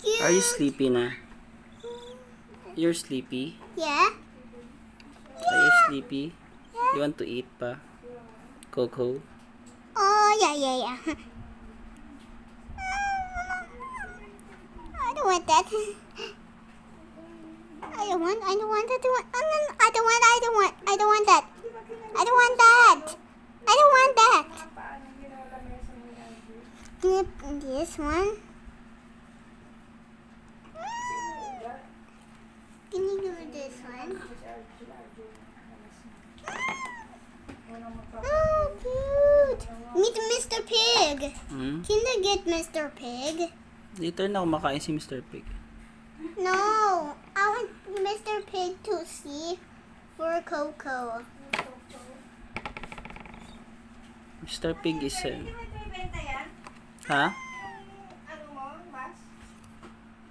Cute. Are you sleepy na? You're sleepy? Yeah. Are you sleepy? You want to eat pa? Coco? Oh, yeah. I don't want that. I don't want that. Yep, this one. Can you do this one? Oh, cute. Meet Mr. Pig. Hmm? Can I get Mr. Pig? Later na kumakain si Mr. Pig. No, I want Mr. Pig to see for Coco. Mr. Pig is... Ha?